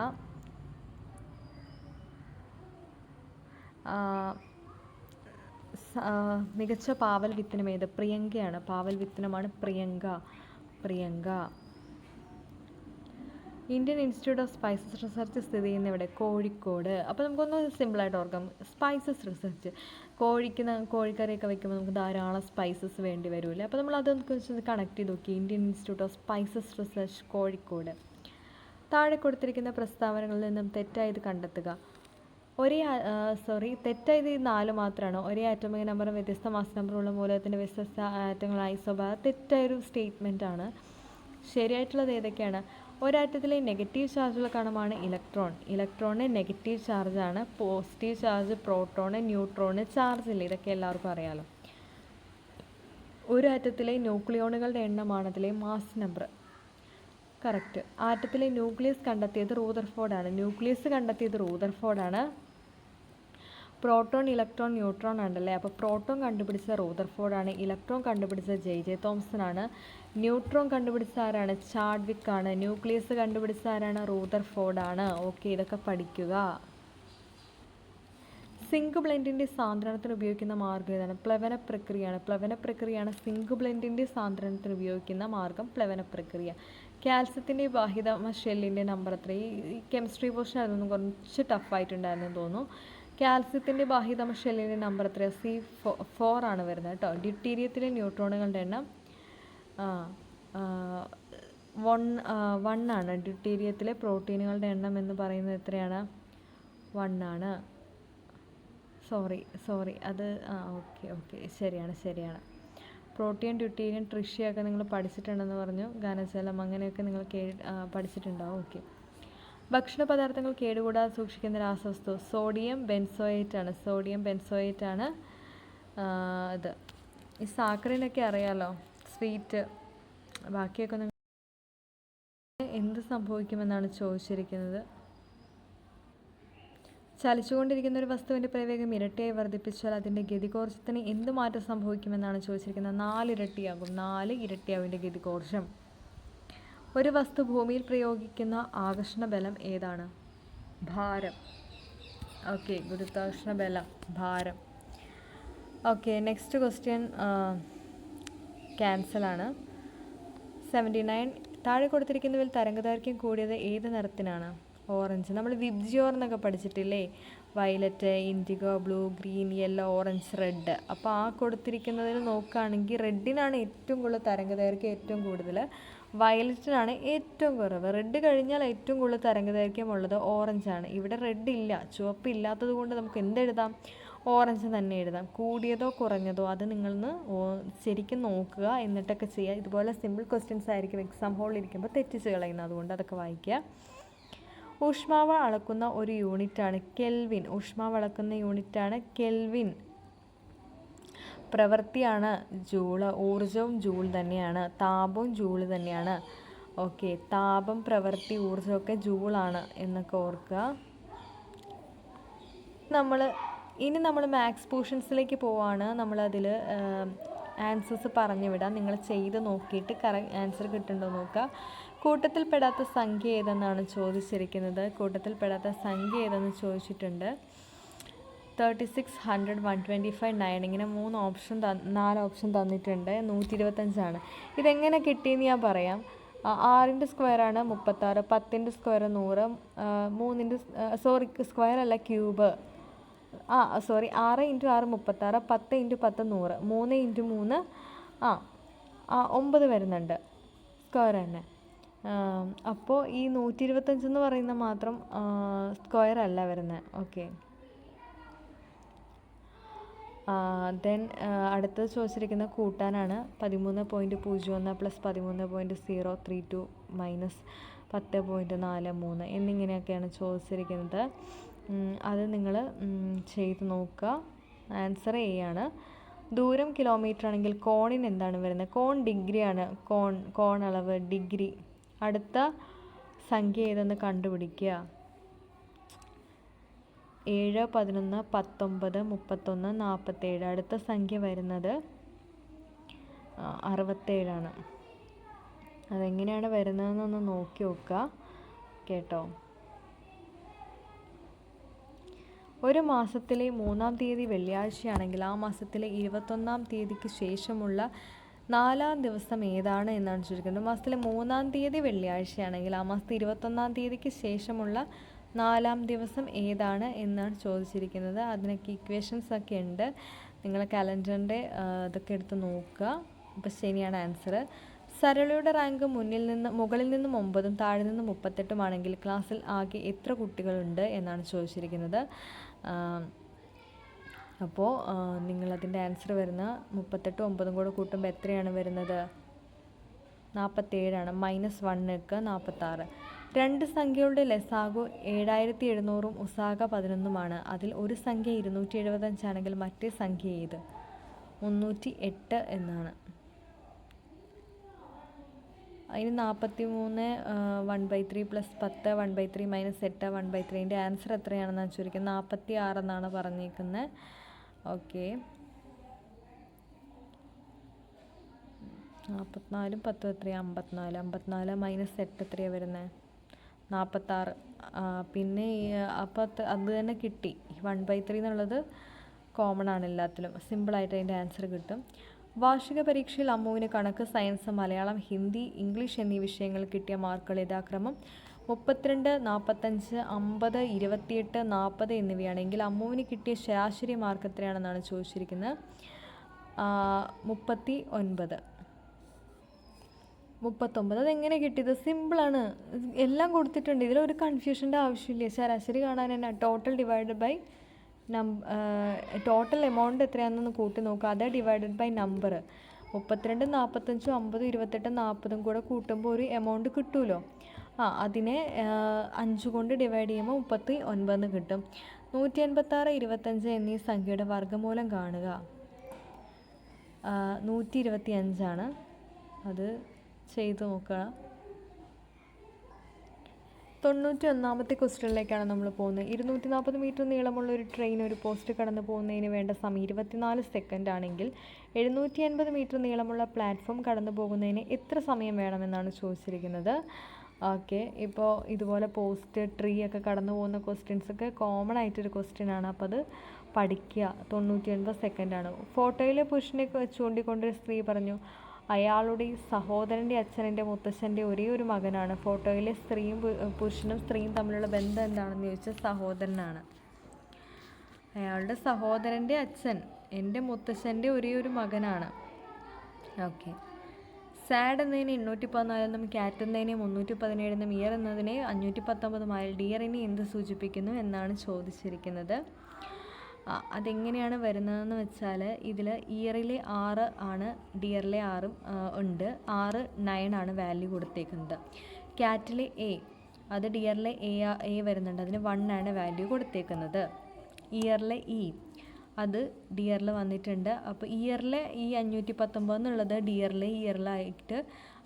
മികച്ച പാവൽ വിത്തനം ഏത്? പ്രിയങ്കയാണ്. പാവൽ വിത്തനമാണ് Priyanka. Indian Institute of Spices Research സ്ഥിതി ചെയ്യുന്ന ഇവിടെ? കോഴിക്കോട്. അപ്പോൾ നമുക്കൊന്ന് സിമ്പിളായിട്ട് ഓർക്കാം. Spices research. കോഴിക്കറിയൊക്കെ വയ്ക്കുമ്പോൾ നമുക്ക് ധാരാളം സ്പൈസസ് വേണ്ടി വരുമല്ലേ. അപ്പോൾ നമ്മൾ അതൊക്കെ വെച്ച് കണക്ട് ചെയ്ത് നോക്കി. Indian Institute of Spices research, Kozhikode. താഴെ കൊടുത്തിരിക്കുന്ന പ്രസ്താവനകളിൽ നിന്നും തെറ്റായത് കണ്ടെത്തുക. തെറ്റായത് ഈ 4 മാത്രമാണ്. ഒരേ ആറ്റോമിക് നമ്പറും വ്യത്യസ്ത മാസ് നമ്പറുള്ള മൂലകത്തിൻ്റെ വ്യത്യസ്ത ആറ്റങ്ങളായി സ്വഭാവം. തെറ്റായൊരു സ്റ്റേറ്റ്മെൻ്റ് ആണ്. ശരിയായിട്ടുള്ളത് ഏതൊക്കെയാണ്? ഒരാറ്റത്തിലെ നെഗറ്റീവ് ചാർജുള്ള കണമാണ് ഇലക്ട്രോൺ. ഇലക്ട്രോണിന് നെഗറ്റീവ് ചാർജാണ്. Positive charge proton, neutron charge ഇല്ല. ഇതൊക്കെ എല്ലാവർക്കും അറിയാമല്ലോ. ഒരു ആറ്റത്തിലെ ന്യൂക്ലിയോണുകളുടെ എണ്ണമാണതിലെ മാസ് നമ്പർ. കറക്റ്റ്. ആറ്റത്തിലെ ന്യൂക്ലിയസ് കണ്ടെത്തിയത് റൂദർഫോർഡാണ്. പ്രോട്ടോൺ, ഇലക്ട്രോൺ, ന്യൂട്രോൺ ഉണ്ടല്ലേ. അപ്പോൾ പ്രോട്ടോൺ കണ്ടുപിടിച്ച റൂദർഫോർഡാണ്. ഇലക്ട്രോൺ കണ്ടുപിടിച്ച ജെ തോംസൺ ആണ്. ന്യൂട്രോൺ കണ്ടുപിടിച്ച ആരാണ്? ചാഡ്വിക് ആണ്. ന്യൂക്ലിയസ് കണ്ടുപിടിച്ച ആരാണ്? റൂദർഫോർഡാണ്. ഓക്കെ, ഇതൊക്കെ പഠിക്കുക. സിങ്ക് ബ്ലെൻഡിൻ്റെ സാന്ദ്രണത്തിന് ഉപയോഗിക്കുന്ന മാർഗ്ഗം ഏതാണ്? പ്ലവന പ്രക്രിയയാണ്. സിങ്ക് ബ്ലെൻഡിൻ്റെ സാന്ദ്രണത്തിന് ഉപയോഗിക്കുന്ന മാർഗ്ഗം പ്ലവന പ്രക്രിയ. കാൽസ്യത്തിൻ്റെ ബാഹ്യതമ ഷെല്ലിൻ്റെ നമ്പർ എത്ര? ഈ കെമിസ്ട്രി പോർഷൻ ആയിരുന്നു കുറച്ച് ടഫായിട്ടുണ്ടായിരുന്നു തോന്നുന്നു. കാൽസ്യത്തിൻ്റെ ബാഹ്യതമ ഷെല്ലിൻ്റെ നമ്പർ എത്ര? C4 ആണ് വരുന്നത് കേട്ടോ. ഡ്യൂട്ടീരിയത്തിലെ ന്യൂട്രോണുകളുടെ എണ്ണം 1 ആണ്. ഡ്യൂട്ടീരിയത്തിലെ പ്രോട്ടീനുകളുടെ എണ്ണം എന്ന് പറയുന്നത് എത്രയാണ്? 1 ആണ്. സോറി അത് ഓക്കെ ശരിയാണ്. പ്രോട്ടീൻ, ഡ്യൂട്ടീരിയം, ട്രിഷ്യയൊക്കെ നിങ്ങൾ പഠിച്ചിട്ടുണ്ടെന്ന് പറഞ്ഞു. ഘനജലം അങ്ങനെയൊക്കെ നിങ്ങൾ പഠിച്ചിട്ടുണ്ടാവും. ഓക്കെ. ഭക്ഷണ പദാർത്ഥങ്ങൾ കേടുകൂടാതെ സൂക്ഷിക്കുന്ന രാസവസ്തു? സോഡിയം ബെൻസോയേറ്റ് ആണ്. ഇത് ഈ സാക്കറിനൊക്കെ അറിയാലോ, സ്വീറ്റ്. ബാക്കിയൊക്കെ നിങ്ങൾ എന്ത് സംഭവിക്കുമെന്നാണ് ചോദിച്ചിരിക്കുന്നത്. ചലിച്ചുകൊണ്ടിരിക്കുന്ന ഒരു വസ്തുവിൻ്റെ പ്രവേഗം ഇരട്ടിയായി വർദ്ധിപ്പിച്ചാൽ അതിൻ്റെ ഗതികോർജത്തിന് എന്ത് മാറ്റം സംഭവിക്കുമെന്നാണ് ചോദിച്ചിരിക്കുന്നത്. 4 ഇരട്ടിയാകും. 4 ഇരട്ടിയാവും ഇതിൻ്റെ ഗതികോർജം. ഒരു വസ്തു ഭൂമിയിൽ പ്രയോഗിക്കുന്ന ആകർഷണ ബലം ഏതാണ്? ഭാരം. ഓക്കെ, ഗുരുത്വാകർഷണ ബലം, ഭാരം. ഓക്കെ, നെക്സ്റ്റ് ക്വസ്റ്റ്യൻ ക്യാൻസലാണ്. 79. താഴെ കൊടുത്തിരിക്കുന്നതിൽ തരംഗദൈർഘ്യം കൂടിയത് ഏത് നിറത്തിനാണ്? ഓറഞ്ച്. നമ്മൾ വിബ്ജിയോർ എന്നൊക്കെ പഠിച്ചിട്ടില്ലേ? Violet, indigo, blue, green, yellow, orange, red. അപ്പോൾ ആ കൊടുത്തിരിക്കുന്നതിൽ നോക്കുകയാണെങ്കിൽ റെഡിനാണ് ഏറ്റവും കൂടുതൽ തരംഗദൈർഘ്യം ഏറ്റവും കൂടുതൽ. വയലറ്റിനാണ് ഏറ്റവും കുറവ്. റെഡ് കഴിഞ്ഞാൽ ഏറ്റവും കൂടുതൽ തരംഗദൈർഘ്യമുള്ളത് ഓറഞ്ചാണ്. ഇവിടെ റെഡ് ഇല്ല, ചുവപ്പ് ഇല്ലാത്തത് കൊണ്ട് നമുക്ക് എന്തെഴുതാം? ഓറഞ്ച് തന്നെ എഴുതാം. കൂടിയതോ കുറഞ്ഞതോ അത് നിങ്ങളൊന്ന് ശരിക്കും നോക്കുക, എന്നിട്ടൊക്കെ ചെയ്യുക. ഇതുപോലെ സിമ്പിൾ ക്വസ്റ്റ്യൻസ് ആയിരിക്കും എക്സാം ഹോളിൽ ഇരിക്കുമ്പോൾ തെറ്റിച്ച് കളയുന്നത്. അതുകൊണ്ട് അതൊക്കെ വായിക്കുക. ഊഷ്മാവ് അളക്കുന്ന ഒരു യൂണിറ്റാണ് കെൽവിൻ. ഊഷ്മാവ് അളക്കുന്ന യൂണിറ്റാണ് കെൽവിൻ. പ്രവൃത്തിയാണ് ജൂള്. ഊർജവും ജൂൾ തന്നെയാണ്. താപവും ജൂള് തന്നെയാണ്. ഓക്കെ, താപം, പ്രവൃത്തി, ഊർജമൊക്കെ ജൂളാണ് എന്നൊക്കെ ഓർക്കുക. ഇനി നമ്മൾ മാത്സ് പോർഷൻസിലേക്ക് പോവാണ്. നമ്മളതിൽ ആൻസേഴ്സ് പറഞ്ഞു വിടാം. നിങ്ങൾ ചെയ്ത് നോക്കിയിട്ട് കറക്റ്റ് ആൻസർ കിട്ടുന്നുണ്ടോ നോക്കുക. കൂട്ടത്തിൽപ്പെടാത്ത സംഖ്യ ഏതെന്നാണ് ചോദിച്ചിരിക്കുന്നത്. കൂട്ടത്തിൽപ്പെടാത്ത സംഖ്യ ഏതെന്ന് ചോദിച്ചിട്ടുണ്ട്. 36, 100, 125, 9 ഇങ്ങനെ 4 ഓപ്ഷൻ തന്നിട്ടുണ്ട്. 125 ഇതെങ്ങനെ കിട്ടിയെന്ന് ഞാൻ പറയാം. 6ൻ്റെ സ്ക്വയറാണ് 36, 10ൻ്റെ സ്ക്വയർ 100, 3ൻ്റെ സ്ക്വയർ അല്ല ക്യൂബ് 6 × 6 36, 10 × 10 100, 3 × 3 9 വരുന്നുണ്ട് സ്ക്വയർ തന്നെ. അപ്പോൾ ഈ 125 എന്ന് പറയുന്ന മാത്രം സ്ക്വയർ അല്ല വരുന്നത്. ഓക്കെ, ദെൻ അടുത്തത് ചോദിച്ചിരിക്കുന്ന കൂട്ടാനാണ്. 13.01 + 13.032 - 10.43 എന്നിങ്ങനെയൊക്കെയാണ് ചോദിച്ചിരിക്കുന്നത്. അത് നിങ്ങൾ ചെയ്ത് നോക്കുക. ആൻസർ എ ആണ്. ദൂരം കിലോമീറ്റർ ആണെങ്കിൽ കോണിന് എന്താണ് വരുന്നത്? കോൺ ഡിഗ്രിയാണ്. കോൺ അളവ് ഡിഗ്രി. അടുത്ത സംഖ്യ ഏതെന്ന് കണ്ടുപിടിക്കുക. 7, 11, 19, 31, 47. അടുത്ത സംഖ്യ വരുന്നത് 67 അതെങ്ങനെയാണ് വരുന്നതെന്നൊന്ന് നോക്കി നോക്കുക കേട്ടോ. ഒരു മാസത്തിലെ 3-ാം തീയതി വെള്ളിയാഴ്ചയാണെങ്കിൽ ആ മാസത്തിലെ 21-ാം തീയതിക്ക് ശേഷമുള്ള 4-ാം ദിവസം ഏതാണ് എന്നാണ് ചോദിക്കുന്നത്. മാസത്തിലെ 3-ാം തീയതി വെള്ളിയാഴ്ചയാണെങ്കിൽ ആ മാസത്തെ 21-ാം തീയതിക്ക് ശേഷമുള്ള 4-ാം ദിവസം ഏതാണ് എന്നാണ് ചോദിച്ചിരിക്കുന്നത്. അതിനൊക്കെ ഇക്വേഷൻസ് ഒക്കെ ഉണ്ട്. നിങ്ങൾ കലണ്ടറിൻ്റെ ഇതൊക്കെ എടുത്ത് നോക്കുക. അപ്പോൾ ശരിയാണ് ആൻസർ. സരളയുടെ റാങ്ക് മുകളിൽ നിന്നും 9ഉം താഴെ നിന്നും 38ഉം ആണെങ്കിൽ ക്ലാസ്സിൽ ആകെ എത്ര കുട്ടികളുണ്ട് എന്നാണ് ചോദിച്ചിരിക്കുന്നത്. അപ്പോൾ നിങ്ങളതിൻ്റെ ആൻസർ വരുന്ന 38ഉം 9ഉം കൂടെ കൂട്ടുമ്പോൾ എത്രയാണ് വരുന്നത്? 47 -1 46. രണ്ട് സംഖ്യകളുടെ ലസാഗു 7700ഉം ഉസാഗ 11ഉമാണ്. അതിൽ ഒരു സംഖ്യ 275 ആണെങ്കിൽ മറ്റേ സംഖ്യ ഏത്? 308 എന്നാണ്. അതിന് 43 1/3 + 10 1/3 - 8 1/3. ആൻസർ എത്രയാണെന്നാണ് ചോദിക്കുന്നത്. 46 എന്നാണ് പറഞ്ഞേക്കുന്നത്. ഓക്കെ, 44ഉം 10ഉം എത്രയാണ്? 54. 54 - 8 എത്രയാണ് വരുന്നത്? 46. പിന്നെ അപ്പോൾ അത് തന്നെ കിട്ടി. 1/3 എന്നുള്ളത് കോമൺ ആണ് എല്ലാത്തിലും. സിമ്പിളായിട്ട് അതിൻ്റെ ആൻസർ കിട്ടും. വാർഷിക പരീക്ഷയിൽ അമ്മുവിന് കണക്ക്, സയൻസ്, മലയാളം, ഹിന്ദി, ഇംഗ്ലീഷ് എന്നീ വിഷയങ്ങൾ കിട്ടിയ മാർക്കുകൾ യഥാക്രമം 32, 45, 50, 28, 40 എന്നിവയാണെങ്കിൽ അമ്മുവിന് കിട്ടിയ ശരാശരി മാർക്ക് എത്രയാണെന്നാണ് ചോദിച്ചിരിക്കുന്നത്. 39. അതെങ്ങനെ കിട്ടിയത്? സിമ്പിളാണ്, എല്ലാം കൊടുത്തിട്ടുണ്ട്. ഇതിലൊരു കൺഫ്യൂഷൻ്റെ ആവശ്യമില്ല. ശരാശരി കാണാൻ തന്നെ total divided by total amount എത്രയാണെന്ന് കൂട്ടി നോക്കുക. അത് ഡിവൈഡഡ് ബൈ നമ്പർ. 32, 45, 50, 28, 40 കൂടെ കൂട്ടുമ്പോൾ ഒരു എമൗണ്ട് കിട്ടുമല്ലോ. അതിനെ 5 കൊണ്ട് ഡിവൈഡ് ചെയ്യുമ്പോൾ 39 കിട്ടും. 186, 25 എന്നീ സംഖ്യയുടെ വർഗ്ഗമൂലം കാണുക. 125 അത് ചെയ്ത് നോക്കുക. 91ാമത്തെ ക്വസ്റ്റ്യനിലേക്കാണ് നമ്മൾ പോകുന്നത്. 240 മീറ്റർ നീളമുള്ള ഒരു ട്രെയിൻ ഒരു പോസ്റ്റ് കടന്നു പോകുന്നതിന് വേണ്ട സമയം 24 സെക്കൻഡ് ആണെങ്കിൽ 750 മീറ്റർ നീളമുള്ള പ്ലാറ്റ്ഫോം കടന്നു പോകുന്നതിന് എത്ര സമയം വേണമെന്നാണ് ചോദിച്ചിരിക്കുന്നത്. ഓക്കെ, ഇപ്പോൾ ഇതുപോലെ പോസ്റ്റ്, ട്രീ ഒക്കെ കടന്നു പോകുന്ന ക്വസ്റ്റ്യൻസൊക്കെ കോമൺ ആയിട്ടൊരു ക്വസ്റ്റ്യനാണ്. അപ്പോൾ അത് പഠിക്കുക. 980 സെക്കൻഡാണ്. ഫോട്ടോയിലെ പുരുഷനെ ചൂണ്ടിക്കൊണ്ടൊരു സ്ത്രീ പറഞ്ഞു, അയാളുടെ സഹോദരൻ്റെ അച്ഛൻ എൻ്റെ മുത്തശ്ശൻ്റെ ഒരേ ഒരു മകനാണ്. ഫോട്ടോയിലെ പുരുഷനും സ്ത്രീയും തമ്മിലുള്ള ബന്ധം എന്താണെന്ന് ചോദിച്ചാൽ സഹോദരനാണ്. അയാളുടെ സഹോദരൻ്റെ അച്ഛൻ എൻ്റെ മുത്തശ്ശൻ്റെ ഒരേ ഒരു മകനാണ്. ഓക്കെ, സാഡ് എന്നതിനെ 814 എന്നും ക്യാറ്റ് എന്നതിനെ 317 എന്നും ഇയർ എന്നതിനെ 519 ആയാൽ ഡിയറിനെ എന്ത് സൂചിപ്പിക്കുന്നു എന്നാണ് ചോദിച്ചിരിക്കുന്നത്. അതെങ്ങനെയാണ് വരുന്നതെന്ന് വെച്ചാൽ ഇതിൽ ഇയറിലെ 6 ആണ്, ഡിയറിലെ 6 ഉണ്ട്. 6, 9 ആണ് വാല്യൂ കൊടുത്തേക്കുന്നത്. ക്യാറ്റിലെ എ, അത് ഡിയറിലെ എ വരുന്നുണ്ട്. അതിന് 1 ആണ് വാല്യൂ കൊടുത്തേക്കുന്നത്. ഇയറിലെ ഇ, അത് ഡിയറിൽ വന്നിട്ടുണ്ട്. അപ്പോൾ ഇയറിലെ ഈ 519 എന്നുള്ളത് ഇയറിലായിട്ട്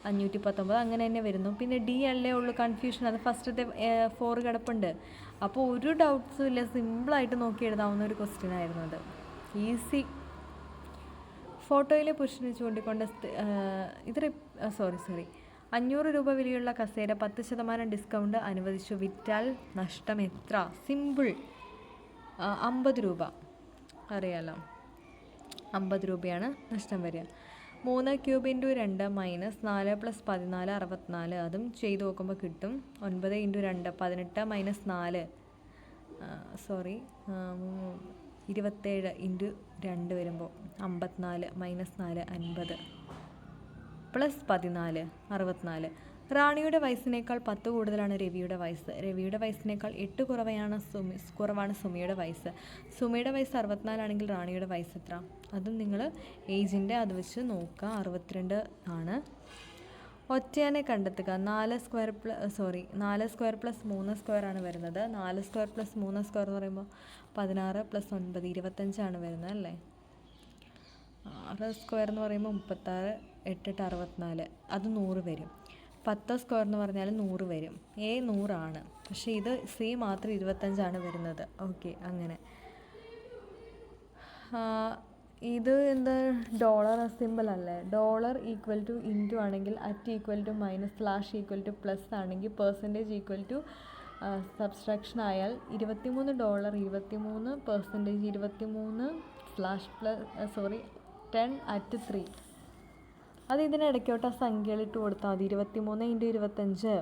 519 അങ്ങനെ തന്നെ വരുന്നു. പിന്നെ ഡി അല്ലേ ഉള്ളൂ കൺഫ്യൂഷൻ. അത് ഫസ്റ്റത്തെ 4 കിടപ്പുണ്ട്. അപ്പോൾ ഒരു ഡൗട്ട്സും ഇല്ല, സിമ്പിളായിട്ട് നോക്കി എഴുതാവുന്ന ഒരു ക്വസ്റ്റ്യൻ ആയിരുന്നു അത്. ഈസി. ഫോട്ടോയിലെ പുരുഷനെ ചൂണ്ടിക്കൊണ്ട് ഇത് 500 രൂപ വിലയുള്ള കസേര 10% ഡിസ്കൗണ്ട് അനുവദിച്ചു. വിറ്റാൽ നഷ്ടം എത്ര? സിമ്പിൾ, 50 രൂപ. അറിയാലോ, 50 രൂപയാണ് നഷ്ടം വരിക. 3 ക്യൂബ് ഇൻറ്റു 2 മൈനസ് 4 പ്ലസ് 14 64. അതും ചെയ്ത് നോക്കുമ്പോൾ കിട്ടും. 9 ഇൻറ്റു 2 18 മൈനസ് 4 27 ഇൻറ്റു 2 വരുമ്പോൾ 54 മൈനസ് 4 50 പ്ലസ് 14 64. റാണിയുടെ വയസ്സിനേക്കാൾ 10 കൂടുതലാണ് രവിയുടെ വയസ്സ്. രവിയുടെ വയസ്സിനേക്കാൾ 8 കുറവാണ് സുമിയുടെ വയസ്സ്. സുമിയുടെ വയസ്സ് 64 ആണെങ്കിൽ റാണിയുടെ വയസ്സ് എത്ര? അതും നിങ്ങൾ ഏജിൻ്റെ അത് വെച്ച് നോക്കുക. 62 ആണ്. ഒറ്റയാനെ കണ്ടെത്തുക. 4 സ്ക്വയർ പ്ലസ് 3 സ്ക്വയർ ആണ് വരുന്നത്. 4 സ്ക്വയർ പ്ലസ് 3 സ്ക്വയർ എന്ന് പറയുമ്പോൾ 16 പ്ലസ് 9 25 വരുന്നത് അല്ലേ. 6 സ്ക്വയർ എന്ന് പറയുമ്പോൾ 36 8 64 അത് 100 വരും. 10 സ്ക്വയർ എന്ന് പറഞ്ഞാൽ 100 വരും. 100 ആണ്, പക്ഷേ ഇത് സി മാത്രം 25 വരുന്നത്. ഓക്കെ, അങ്ങനെ. ഇത് എന്താ ഡോളർ സിമ്പിൾ അല്ലേ? ഡോളർ ഈക്വൽ ടു ഇൻറ്റു ആണെങ്കിൽ at equal to minus slash equal to plus ആണെങ്കിൽ പെർസെൻറ്റേജ് ഈക്വൽ ടു സബ്സ്ട്രാക്ഷൻ ആയാൽ $23 23% 23 സ്ലാഷ് പ്ലസ് 10 at 3. അത് ഇതിനിടയ്ക്കോട്ട് ആ സംഖ്യകളിട്ട് കൊടുത്താൽ മതി. 23 ഇൻറ്റു 25.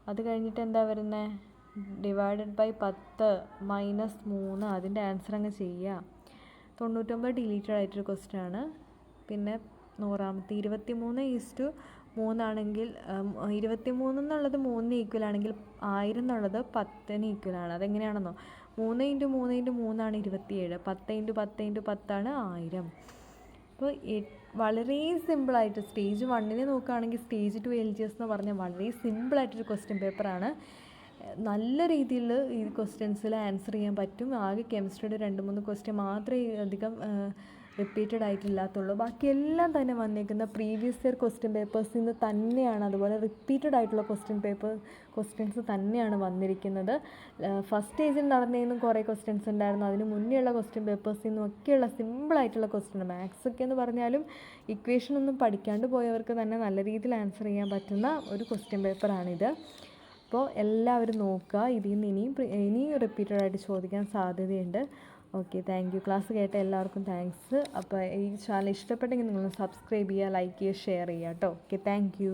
അത് കഴിഞ്ഞിട്ട് എന്താ വരുന്നത്? Divided by 10 minus 3. അതിൻ്റെ ആൻസർ അങ്ങ് ചെയ്യുക. 99 ഡിലീറ്റഡ് ആയിട്ടൊരു ക്വസ്റ്റ്യൻ ആണ്. പിന്നെ 100ാമത്തെ 23:3 ആണെങ്കിൽ 23 എന്നുള്ളത് 3 ഈക്വൽ ആണെങ്കിൽ 1000 എന്നുള്ളത് 10 ഈക്വലാണ്. അതെങ്ങനെയാണെന്നോ 3 ഇൻറ്റു 3 ഇൻറ്റു 3 27. 10 into 10 into 10 1000. അപ്പോൾ വളരെ സിമ്പിളായിട്ട് സ്റ്റേജ് 1 നോക്കുകയാണെങ്കിൽ സ്റ്റേജ് 2 LGS എന്ന് പറഞ്ഞാൽ വളരെ സിമ്പിളായിട്ടൊരു ക്വസ്റ്റ്യൻ പേപ്പറാണ്. നല്ല രീതിയിൽ ഈ ക്വസ്റ്റ്യൻസിൽ ആൻസർ ചെയ്യാൻ പറ്റും. ആകെ കെമിസ്ട്രിയുടെ 2-3 ക്വസ്റ്റ്യൻ മാത്രമേ അധികം റിപ്പീറ്റഡ് ആയിട്ടില്ലാത്തുള്ളൂ. ബാക്കിയെല്ലാം തന്നെ വന്നേക്കുന്ന പ്രീവിയസ് ഇയർ ക്വസ്റ്റ്യൻ പേപ്പേഴ്സിൽ നിന്ന് തന്നെയാണ്. അതുപോലെ റിപ്പീറ്റഡ് ആയിട്ടുള്ള ക്വസ്റ്റ്യൻസ് തന്നെയാണ് വന്നിരിക്കുന്നത്. ഫസ്റ്റ് സ്റ്റേജിൽ നടന്നതിനും കുറേ ക്വസ്റ്റ്യൻസ് ഉണ്ടായിരുന്നു. അതിന് മുന്നേയുള്ള ക്വസ്റ്റ്യൻ പേപ്പേഴ്സിൽ നിന്നും ഒക്കെയുള്ള സിമ്പിളായിട്ടുള്ള ക്വസ്റ്റ്യൻ. മാത്സ് ഒക്കെ എന്ന് പറഞ്ഞാലും ഇക്വേഷനൊന്നും പഠിക്കാണ്ട് പോയവർക്ക് തന്നെ നല്ല രീതിയിൽ ആൻസർ ചെയ്യാൻ പറ്റുന്ന ഒരു ക്വസ്റ്റ്യൻ പേപ്പറാണിത്. അപ്പോൾ എല്ലാവരും നോക്കുക. ഇതിൽ നിന്ന് ഇനിയും റിപ്പീറ്റഡായിട്ട് ചോദിക്കാൻ സാധ്യതയുണ്ട്. Okay, thank you. ക്ലാസ് കേട്ട എല്ലാവർക്കും താങ്ക്സ്. അപ്പോൾ ഈ ചാനൽ ഇഷ്ടപ്പെട്ടെങ്കിൽ നിങ്ങൾ സബ്സ്ക്രൈബ് ചെയ്യുക, ലൈക്ക് ചെയ്യുക, ഷെയർ ചെയ്യുക കേട്ടോ. Okay, thank you.